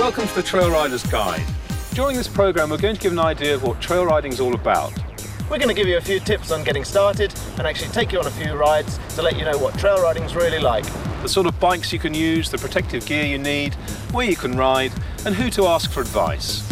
Welcome to the Trail Rider's Guide. During this programme we're going to give an idea of what trail riding is all about. We're going to give you a few tips on getting started and actually take you on a few rides to let you know what trail riding is really like. The sort of bikes you can use, the protective gear you need, where you can ride and who to ask for advice.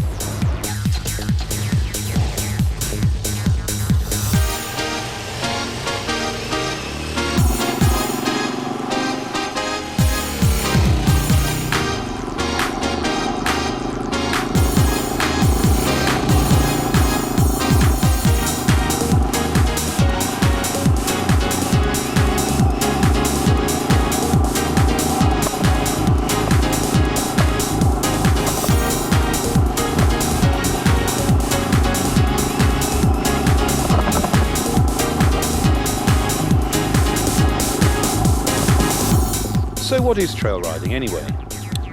So what is trail riding anyway?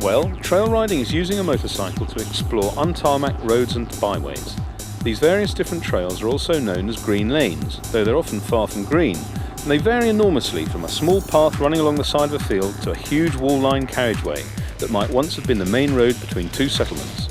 Well, trail riding is using a motorcycle to explore un-tarmac roads and byways. These various different trails are also known as green lanes, though they're often far from green, and they vary enormously from a small path running along the side of a field to a huge wall-lined carriageway that might once have been the main road between two settlements.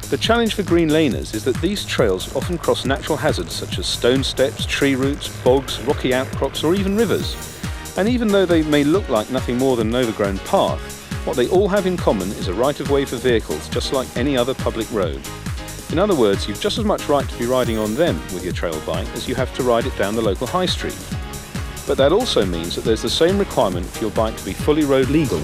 The challenge for green laners is that these trails often cross natural hazards such as stone steps, tree roots, bogs, rocky outcrops or even rivers. And even though they may look like nothing more than an overgrown path, what they all have in common is a right-of-way for vehicles, just like any other public road. In other words, you've just as much right to be riding on them with your trail bike as you have to ride it down the local high street. But that also means that there's the same requirement for your bike to be fully road legal.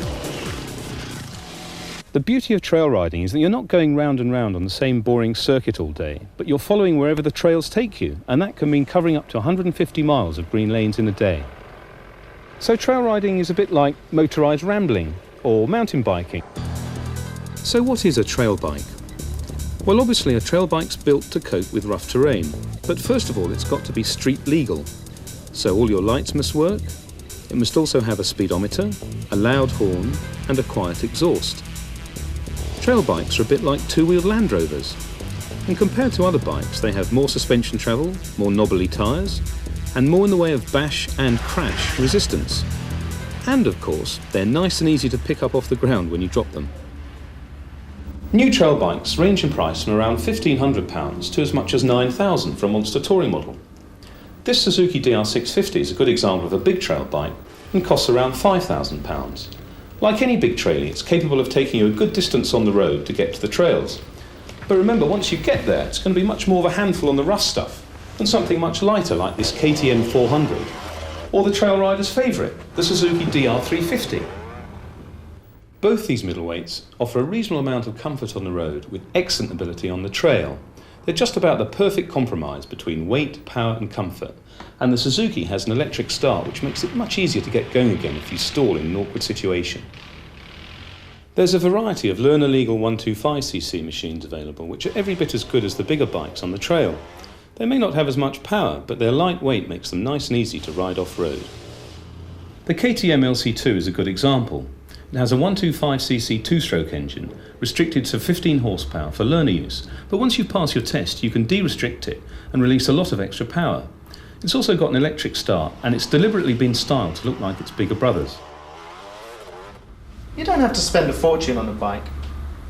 The beauty of trail riding is that you're not going round and round on the same boring circuit all day, but you're following wherever the trails take you, and that can mean covering up to 150 miles of green lanes in a day. So trail riding is a bit like motorised rambling or mountain biking. So what is a trail bike? Well, obviously a trail bike's built to cope with rough terrain, but first of all it's got to be street legal. So all your lights must work, it must also have a speedometer, a loud horn and a quiet exhaust. Trail bikes are a bit like two-wheeled Land Rovers, and compared to other bikes they have more suspension travel, more knobbly tyres, and more in the way of bash and crash resistance. And of course, they're nice and easy to pick up off the ground when you drop them. New trail bikes range in price from around £1,500 to as much as £9,000 for a monster touring model. This Suzuki DR650 is a good example of a big trail bike and costs around £5,000. Like any big trailer, it's capable of taking you a good distance on the road to get to the trails. But remember, once you get there, it's going to be much more of a handful on the rough stuff than something much lighter like this KTM 400, or the trail rider's favourite, the Suzuki DR350. Both these middleweights offer a reasonable amount of comfort on the road with excellent ability on the trail. They're just about the perfect compromise between weight, power and comfort, and the Suzuki has an electric start which makes it much easier to get going again if you stall in an awkward situation. There's a variety of learner-legal 125cc machines available which are every bit as good as the bigger bikes on the trail. They may not have as much power, but their light weight makes them nice and easy to ride off-road. The KTM LC2 is a good example. It has a 125cc two-stroke engine, restricted to 15 horsepower for learner use, but once you pass your test you can de-restrict it and release a lot of extra power. It's also got an electric start, and it's deliberately been styled to look like its bigger brothers. You don't have to spend a fortune on a bike.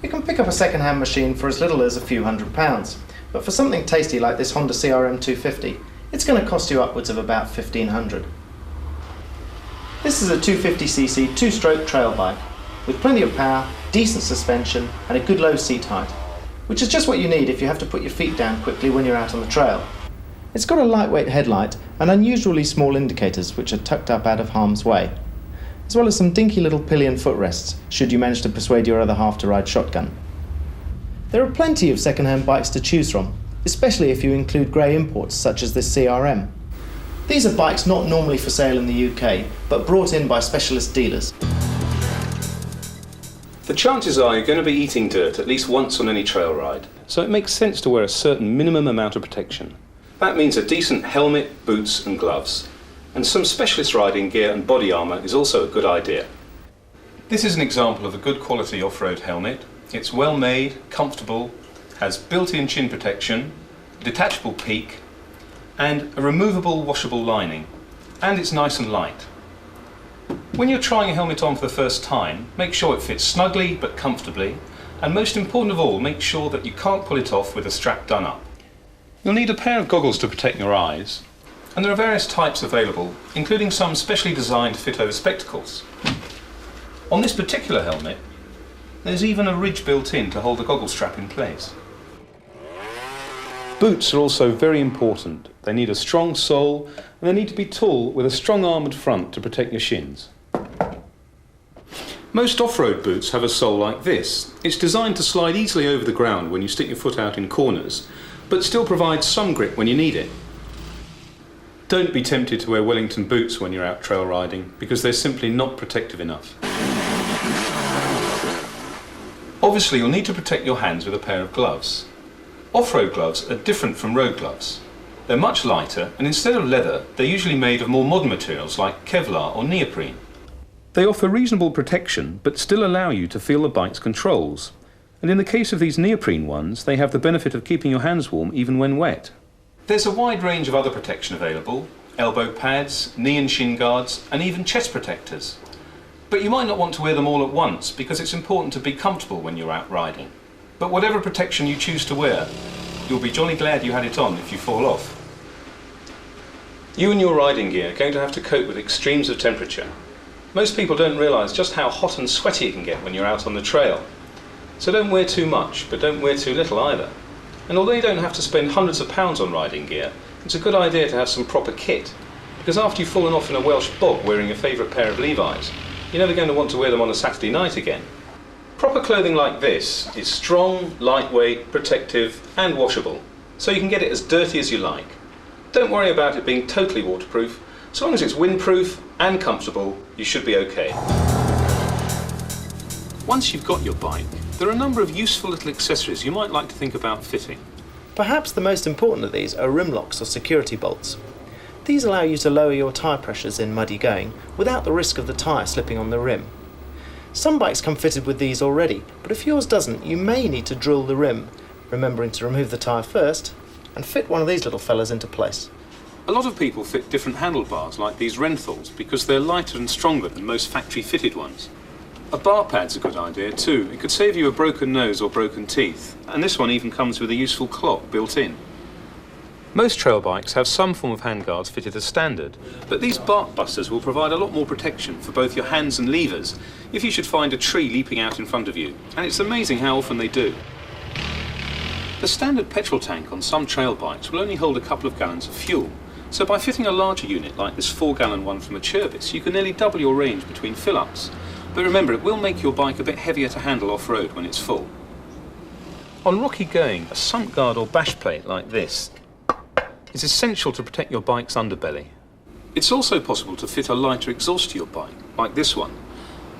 You can pick up a second-hand machine for as little as a few £100s. But for something tasty like this Honda CRM 250, it's going to cost you upwards of about £1,500. This is a 250cc two-stroke trail bike with plenty of power, decent suspension and a good low seat height, which is just what you need if you have to put your feet down quickly when you're out on the trail. It's got a lightweight headlight and unusually small indicators which are tucked up out of harm's way, as well as some dinky little pillion footrests should you manage to persuade your other half to ride shotgun. There are plenty of second-hand bikes to choose from, especially if you include grey imports such as this CRM. These are bikes not normally for sale in the UK, but brought in by specialist dealers. The chances are you're going to be eating dirt at least once on any trail ride, so it makes sense to wear a certain minimum amount of protection. That means a decent helmet, boots and gloves, and some specialist riding gear and body armour is also a good idea. This is an example of a good quality off-road helmet. It's well made, comfortable, has built-in chin protection, a detachable peak, and a removable washable lining, and it's nice and light. When you're trying a helmet on for the first time, make sure it fits snugly but comfortably, And most important of all, make sure that you can't pull it off with a strap done up. You'll need a pair of goggles to protect your eyes, and there are various types available, including some specially designed to fit over spectacles. On this particular helmet, there's even a ridge built in to hold the goggle strap in place. Boots are also very important. They need a strong sole, and they need to be tall with a strong armoured front to protect your shins. Most off-road boots have a sole like this. It's designed to slide easily over the ground when you stick your foot out in corners, but still provides some grip when you need it. Don't be tempted to wear Wellington boots when you're out trail riding, because they're simply not protective enough. Obviously, you'll need to protect your hands with a pair of gloves. Off-road gloves are different from road gloves. They're much lighter, and instead of leather, they're usually made of more modern materials like Kevlar or neoprene. They offer reasonable protection, but still allow you to feel the bike's controls. And in the case of these neoprene ones, they have the benefit of keeping your hands warm even when wet. There's a wide range of other protection available: elbow pads, knee and shin guards, and even chest protectors. But you might not want to wear them all at once, because it's important to be comfortable when you're out riding. But whatever protection you choose to wear, you'll be jolly glad you had it on if you fall off. You and your riding gear are going to have to cope with extremes of temperature. Most people don't realise just how hot and sweaty it can get when you're out on the trail. So don't wear too much, but don't wear too little either. And although you don't have to spend hundreds of pounds on riding gear, it's a good idea to have some proper kit. Because after you've fallen off in a Welsh bog wearing your favourite pair of Levi's, you're never going to want to wear them on a Saturday night again. Proper clothing like this is strong, lightweight, protective and washable, so you can get it as dirty as you like. Don't worry about it being totally waterproof. As long as it's windproof and comfortable, you should be okay. Once you've got your bike, there are a number of useful little accessories you might like to think about fitting. Perhaps the most important of these are rim locks or security bolts. These allow you to lower your tyre pressures in muddy going without the risk of the tyre slipping on the rim. Some bikes come fitted with these already, but if yours doesn't, you may need to drill the rim, remembering to remove the tyre first, and fit one of these little fellas into place. A lot of people fit different handlebars like these Renthals because they're lighter and stronger than most factory-fitted ones. A bar pad's a good idea too. It could save you a broken nose or broken teeth, and this one even comes with a useful clock built in. Most trail bikes have some form of handguards fitted as standard, but these bark busters will provide a lot more protection for both your hands and levers if you should find a tree leaping out in front of you, and it's amazing how often they do. The standard petrol tank on some trail bikes will only hold a couple of gallons of fuel, so by fitting a larger unit like this 4-gallon one from a Chervis, you can nearly double your range between fill-ups. But remember, it will make your bike a bit heavier to handle off-road when it's full. On rocky going, a sump guard or bash plate like this is essential to protect your bike's underbelly. It's also possible to fit a lighter exhaust to your bike, like this one,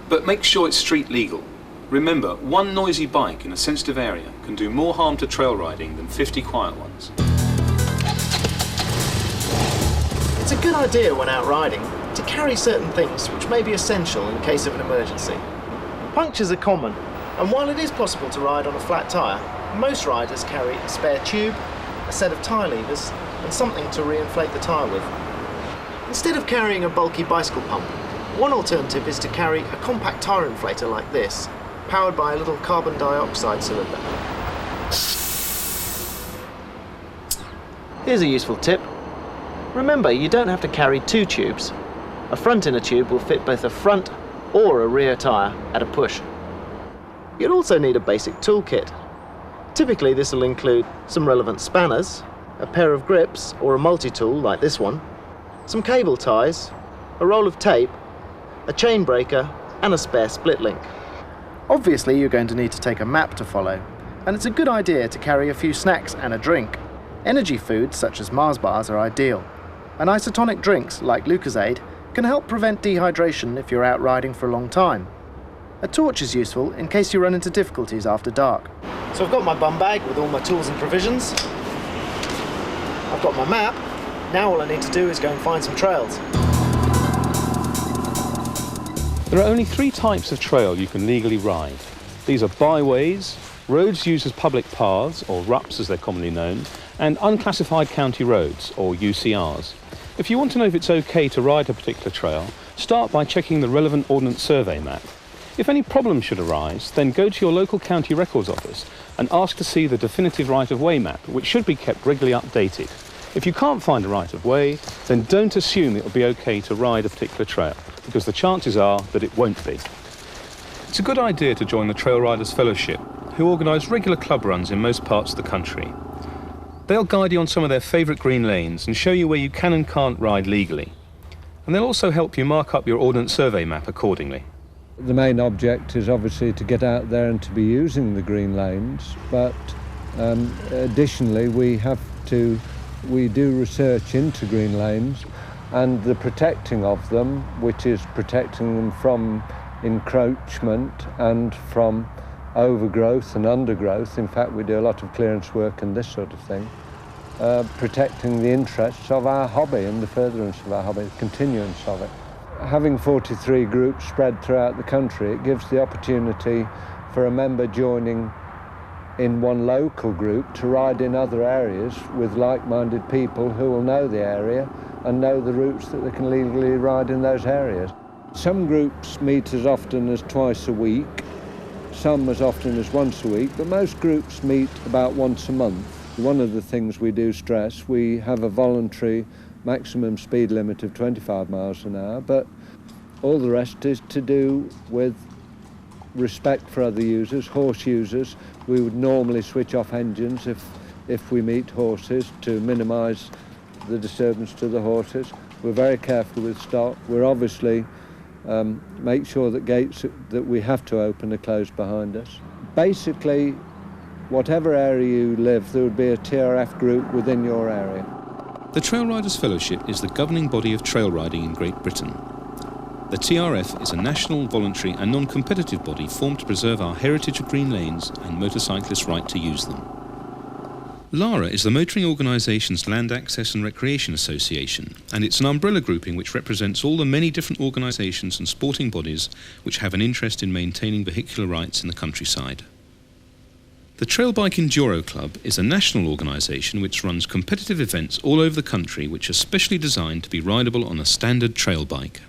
but make sure it's street legal. Remember, one noisy bike in a sensitive area can do more harm to trail riding than 50 quiet ones. It's a good idea when out riding to carry certain things which may be essential in case of an emergency. Punctures are common, and while it is possible to ride on a flat tyre, most riders carry a spare tube, a set of tyre levers, and something to re-inflate the tyre with. Instead of carrying a bulky bicycle pump, one alternative is to carry a compact tyre inflator like this, powered by a little carbon dioxide cylinder. Here's a useful tip. Remember, you don't have to carry two tubes. A front inner tube will fit both a front or a rear tyre at a push. You'll also need a basic toolkit. Typically this will include some relevant spanners, a pair of grips or a multi-tool like this one, some cable ties, a roll of tape, a chain breaker and a spare split link. Obviously you're going to need to take a map to follow, and it's a good idea to carry a few snacks and a drink. Energy foods such as Mars bars are ideal, and isotonic drinks like Lucozade can help prevent dehydration if you're out riding for a long time. A torch is useful in case you run into difficulties after dark. So I've got my bum bag with all my tools and provisions. I've got my map. Now all I need to do is go and find some trails. There are only 3 types of trail you can legally ride. These are byways, roads used as public paths, or RUPs as they're commonly known, and unclassified county roads, or UCRs. If you want to know if it's okay to ride a particular trail, start by checking the relevant Ordnance Survey map. If any problem should arise, then go to your local county records office and ask to see the definitive right-of-way map, which should be kept regularly updated. If you can't find a right-of-way, then don't assume it will be okay to ride a particular trail, because the chances are that it won't be. It's a good idea to join the Trail Riders Fellowship, who organise regular club runs in most parts of the country. They'll guide you on some of their favourite green lanes and show you where you can and can't ride legally. And they'll also help you mark up your Ordnance Survey map accordingly. The main object is obviously to get out there and to be using the green lanes, but additionally we do research into green lanes and the protecting of them, which is protecting them from encroachment and from overgrowth and undergrowth. In fact, we do a lot of clearance work and this sort of thing. Protecting the interests of our hobby and the furtherance of our hobby, the continuance of it. Having 43 groups spread throughout the country, it gives the opportunity for a member joining in one local group to ride in other areas with like-minded people who will know the area and know the routes that they can legally ride in those areas. Some groups meet as often as twice a week, some as often as once a week, but most groups meet about once a month. One of the things we do stress, we have a voluntary maximum speed limit of 25 miles an hour, but all the rest is to do with respect for other users, horse users. We would normally switch off engines if we meet horses to minimise the disturbance to the horses. We're very careful with stock. We're obviously make sure that gates that we have to open are closed behind us. Basically, whatever area you live, there would be a TRF group within your area. The Trail Riders Fellowship is the governing body of trail riding in Great Britain. The TRF is a national, voluntary and non-competitive body formed to preserve our heritage of green lanes and motorcyclists' right to use them. LARA is the Motoring Organisation's Land Access and Recreation Association, and it's an umbrella grouping which represents all the many different organisations and sporting bodies which have an interest in maintaining vehicular rights in the countryside. The Trail Bike Enduro Club is a national organisation which runs competitive events all over the country which are specially designed to be rideable on a standard trail bike.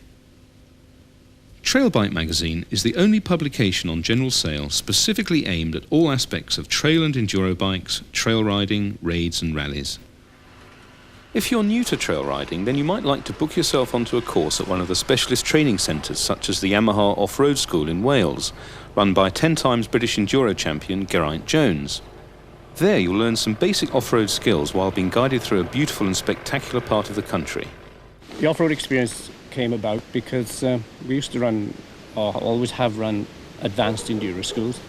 Trail Bike magazine is the only publication on general sale specifically aimed at all aspects of trail and enduro bikes, trail riding, raids and rallies. If you're new to trail riding, then you might like to book yourself onto a course at one of the specialist training centres such as the Yamaha Off-Road School in Wales, run by 10 times British Enduro champion Geraint Jones. There you'll learn some basic off-road skills while being guided through a beautiful and spectacular part of the country. The off-road experience came about because we used to run, or always have run, advanced enduro schools.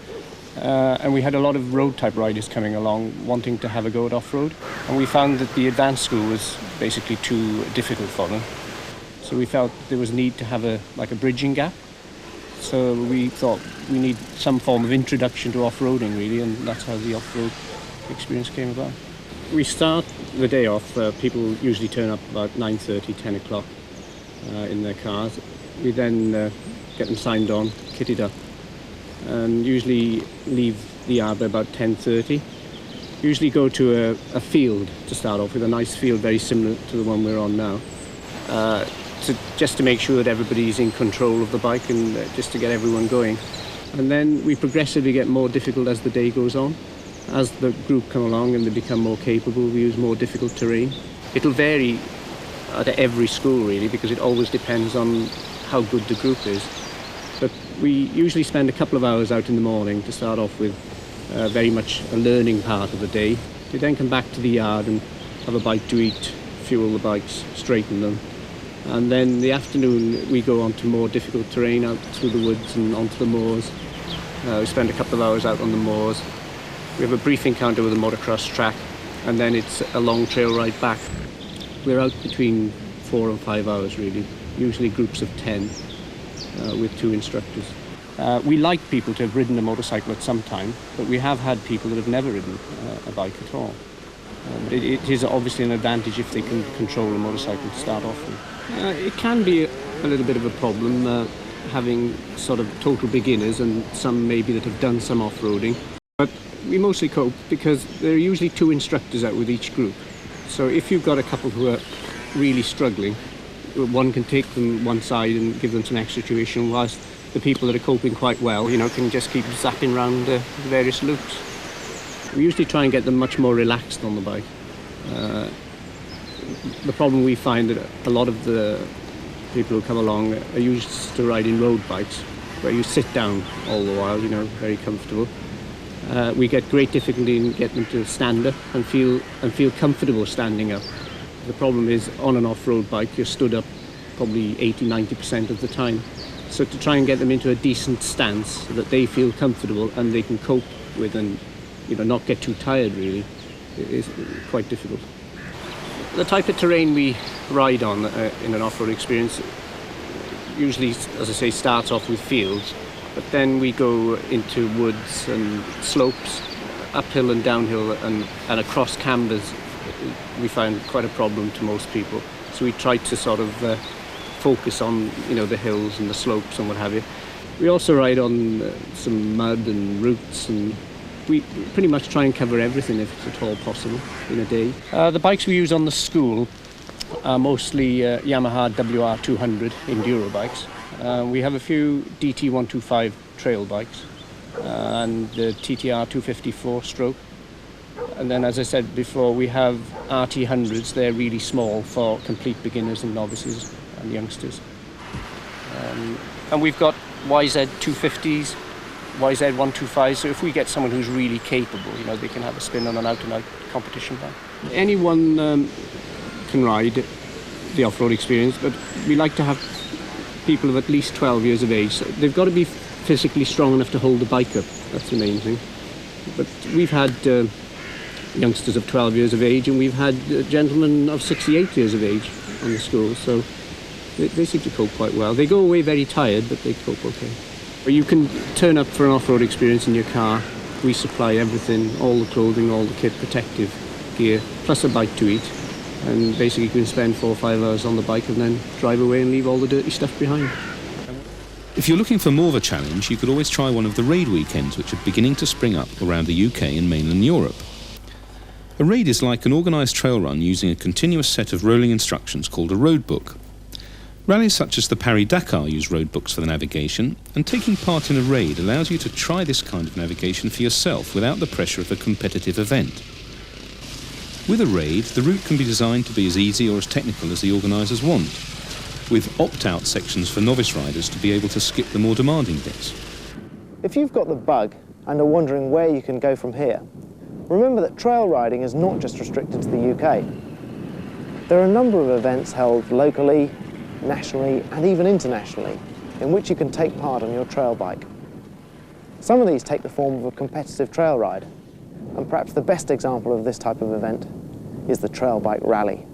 And we had a lot of road-type riders coming along wanting to have a go at off-road. And we found that the advanced school was basically too difficult for them. So we felt there was a need to have a bridging gap. So we thought we need some form of introduction to off-roading, really, and that's how the off-road experience came about. We start the day off, people usually turn up about 9:30, 10 o'clock in their cars. We then get them signed on, kitted up, and usually leave the yard by about 10:30. Usually go to a field to start off with, a nice field very similar to the one we're on now. Just to make sure that everybody's in control of the bike and just to get everyone going. And then we progressively get more difficult as the day goes on. As the group come along and they become more capable, we use more difficult terrain. It'll vary at every school really, because it always depends on how good the group is. But we usually spend a couple of hours out in the morning to start off with, very much a learning part of the day. We then come back to the yard and have a bite to eat, fuel the bikes, straighten them. And then in the afternoon we go on to more difficult terrain out through the woods and onto the moors. We spend a couple of hours out on the moors. We have a brief encounter with a motocross track, and then it's a long trail ride back. We're out between 4 and 5 hours really, usually groups of 10 with 2 instructors. We like people to have ridden a motorcycle at some time, but we have had people that have never ridden a bike at all. It is obviously an advantage if they can control a motorcycle to start off with. It can be a little bit of a problem having sort of total beginners and some maybe that have done some off-roading. But we mostly cope because there are usually 2 instructors out with each group. So if you've got a couple who are really struggling, one can take them one side and give them some extra tuition whilst the people that are coping quite well, can just keep zapping around the various loops. We usually try and get them much more relaxed on the bike. The problem we find that a lot of the people who come along are used to riding road bikes, where you sit down all the while, very comfortable. We get great difficulty in getting them to stand up and feel comfortable standing up. The problem is, on an off-road bike, you're stood up probably 80-90% of the time. So to try and get them into a decent stance so that they feel comfortable and they can cope with and not get too tired really is quite difficult. The type of terrain we ride on in an off-road experience usually, as I say, starts off with fields, but then we go into woods and slopes, uphill and downhill and across cambers. We find quite a problem to most people. So we try to sort of focus on the hills and the slopes and what have you. We also ride on some mud and roots, and we pretty much try and cover everything if it's at all possible in a day. The bikes we use on the school are mostly Yamaha WR200 Enduro bikes. We have a few DT125 trail bikes and the TTR 254 stroke. And then, as I said before, we have RT100s. They're really small for complete beginners and novices and youngsters. And we've got YZ250s, YZ125s. So if we get someone who's really capable, they can have a spin on an out-and-out competition bike. Anyone can ride the off-road experience, but we like to have people of at least 12 years of age. So they've got to be physically strong enough to hold the bike up. That's the main thing. But we've had youngsters of 12 years of age, and we've had gentlemen of 68 years of age on the school, so they seem to cope quite well. They go away very tired, but they cope okay. You can turn up for an off-road experience in your car. We supply everything, all the clothing, all the kit, protective gear, plus a bite to eat. And basically you can spend 4 or 5 hours on the bike and then drive away and leave all the dirty stuff behind. If you're looking for more of a challenge, you could always try one of the raid weekends, which are beginning to spring up around the UK and mainland Europe. A raid is like an organised trail run using a continuous set of rolling instructions called a road book. Rallies such as the Paris-Dakar use road books for the navigation, and taking part in a raid allows you to try this kind of navigation for yourself without the pressure of a competitive event. With a raid, the route can be designed to be as easy or as technical as the organisers want, with opt-out sections for novice riders to be able to skip the more demanding bits. If you've got the bug and are wondering where you can go from here, remember that trail riding is not just restricted to the UK. There are a number of events held locally, nationally and even internationally in which you can take part on your trail bike. Some of these take the form of a competitive trail ride, and perhaps the best example of this type of event is the Trail Bike Rally.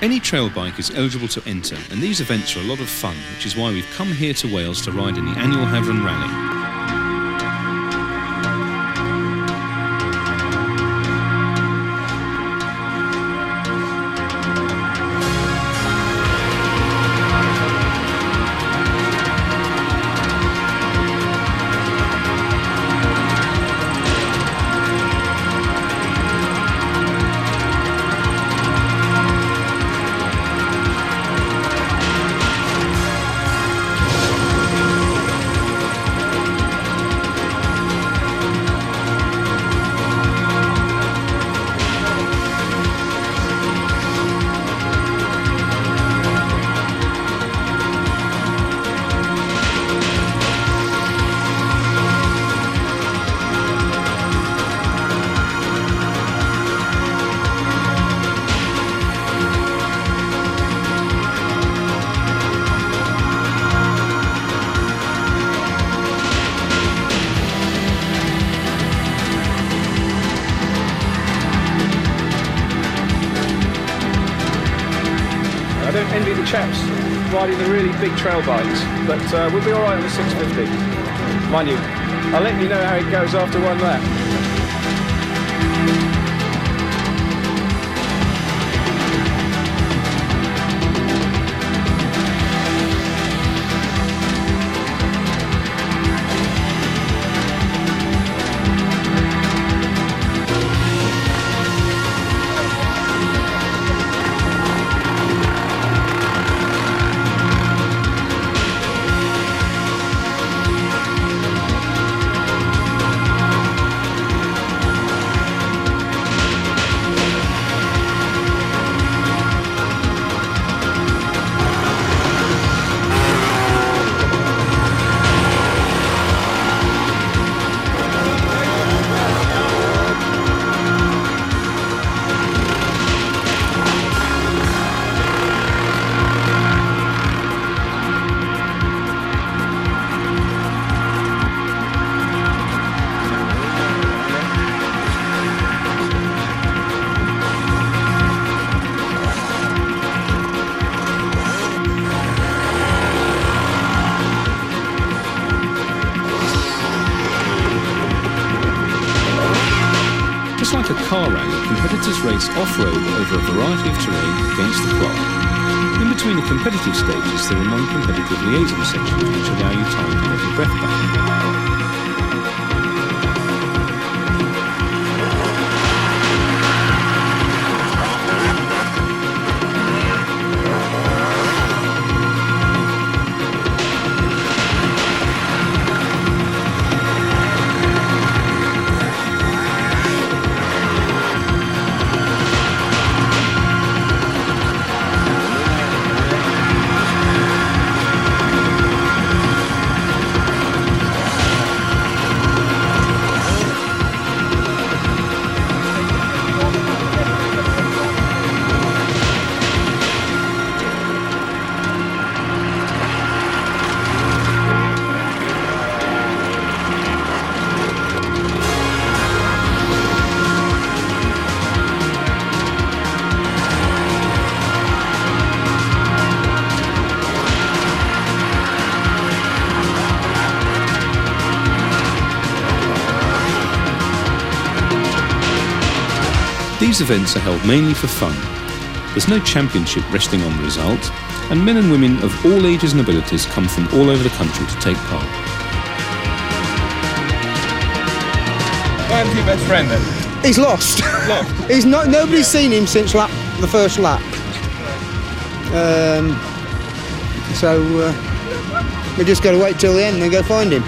Any trail bike is eligible to enter, and these events are a lot of fun, which is why we've come here to Wales to ride in the annual Havron Rally. I don't envy the chaps riding the really big trail bikes, but we'll be all right on the 650. Mind you, I'll let you know how it goes after one lap. Just like a car rally, competitors race off-road over a variety of terrain against the clock. In between the competitive stages, there are non-competitive liaison sections which allow you time to get your breath back. These events are held mainly for fun. There's no championship resting on the result, and men and women of all ages and abilities come from all over the country to take part. What happened to your best friend then? He's lost. Lost? Nobody's seen him since the first lap. We just got to wait till the end and then go find him.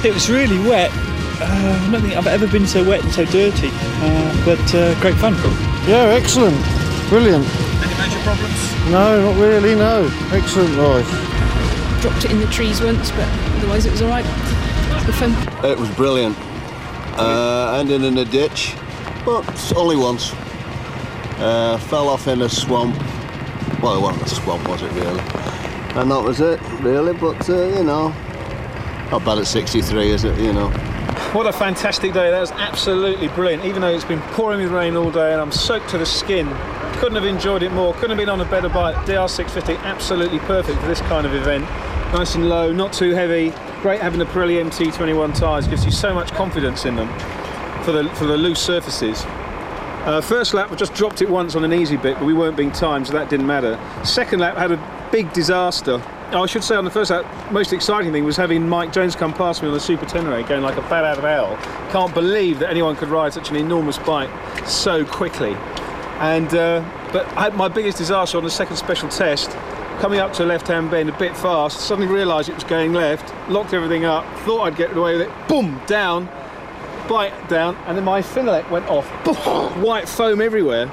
It was really wet. I don't think I've ever been so wet and so dirty, but great fun. Yeah, excellent. Brilliant. Any major problems? No, not really, no. Excellent ride. Dropped it in the trees once, but otherwise it was all right. Good fun. It was brilliant. Ended in a ditch, but only once. Fell off in a swamp. Well, it wasn't a swamp, was it really? And that was it, really, but, not bad at 63, is it, What a fantastic day. That was absolutely brilliant. Even though it's been pouring with rain all day and I'm soaked to the skin, couldn't have enjoyed it more. Couldn't have been on a better bike. DR650, absolutely perfect for this kind of event. Nice and low, not too heavy. Great having the Pirelli MT21 tyres. Gives you so much confidence in them for the loose surfaces. First lap, we just dropped it once on an easy bit, but we weren't being timed, so that didn't matter. Second lap had a big disaster. I should say on the first lap, most exciting thing was having Mike Jones come past me on the Super Tenere going like a bat out of hell. Can't believe that anyone could ride such an enormous bike so quickly. And but I had my biggest disaster on the second special test, coming up to a left-hand bend a bit fast, suddenly realised it was going left, locked everything up, thought I'd get away with it, boom, down, bike down, and then my Finelec went off, boom, white foam everywhere.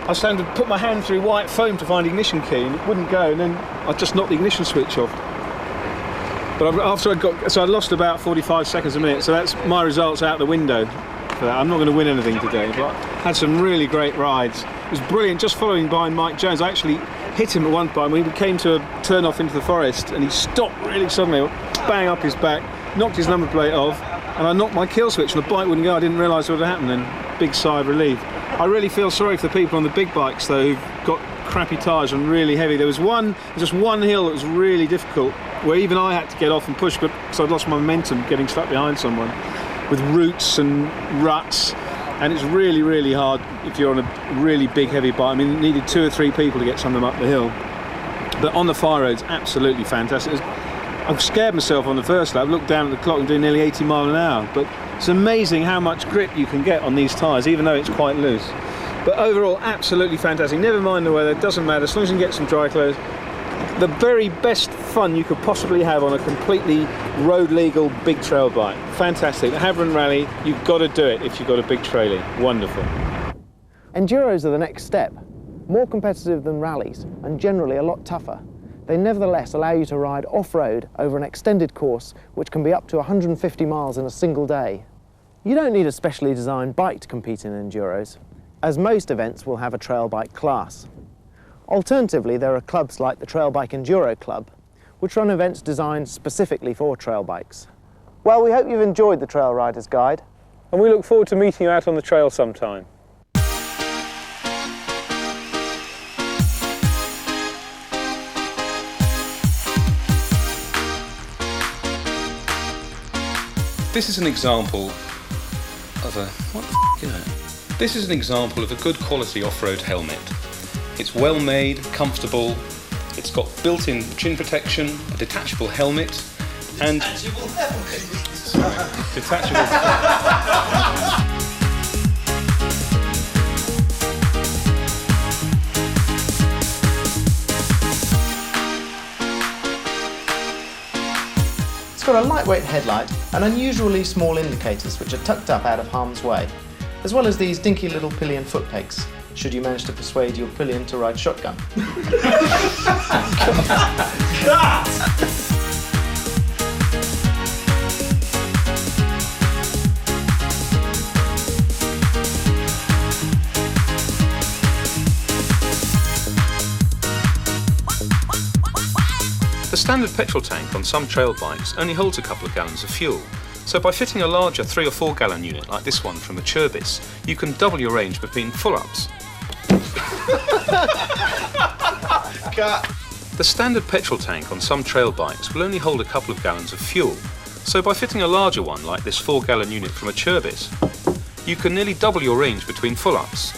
I was trying to put my hand through white foam to find ignition key and it wouldn't go, and then I just knocked the ignition switch off. But after I lost about 45 seconds a minute, so that's my results out the window for that. I'm not going to win anything today, but had some really great rides. It was brilliant just following behind Mike Jones. I actually hit him at one point when we came to a turn off into the forest and he stopped really suddenly, bang up his back, knocked his number plate off, and I knocked my kill switch and the bike wouldn't go. I didn't realise what had happened then. Big sigh of relief. I really feel sorry for the people on the big bikes though who've got crappy tyres and really heavy. There was just one hill that was really difficult where even I had to get off and push because I'd lost my momentum getting stuck behind someone with roots and ruts, and it's really, really hard if you're on a really big heavy bike. I mean, it needed 2 or 3 people to get some of them up the hill. But on the fire roads, absolutely fantastic. I scared myself on the first lap, looked down at the clock and doing nearly 80 miles an hour. But it's amazing how much grip you can get on these tyres, even though it's quite loose. But overall, absolutely fantastic. Never mind the weather, it doesn't matter, as long as you can get some dry clothes. The very best fun you could possibly have on a completely road-legal big trail bike. Fantastic. The Havron Rally, you've got to do it if you've got a big trailer. Wonderful. Enduros are the next step. More competitive than rallies and generally a lot tougher. They nevertheless allow you to ride off-road over an extended course which can be up to 150 miles in a single day. You don't need a specially designed bike to compete in Enduros, as most events will have a trail bike class. Alternatively, there are clubs like the Trail Bike Enduro Club, which run events designed specifically for trail bikes. Well, we hope you've enjoyed the Trail Riders Guide. And we look forward to meeting you out on the trail sometime. This is an example of a... what the f*** This is an example of a good quality off-road helmet. It's well made, comfortable, it's got built-in chin protection, a detachable helmet, and... Detachable helmet? Detachable... It's got a lightweight headlight and unusually small indicators which are tucked up out of harm's way, as well as these dinky little pillion foot pegs, should you manage to persuade your pillion to ride shotgun. The standard petrol tank on some trail bikes only holds a couple of gallons of fuel, so by fitting a larger 3 or 4 gallon unit like this one from the Churbis, you can double your range between full-ups. The standard petrol tank on some trail bikes will only hold a couple of gallons of fuel, so by fitting a larger one like this 4 gallon unit from a Churbis, you can nearly double your range between full-ups.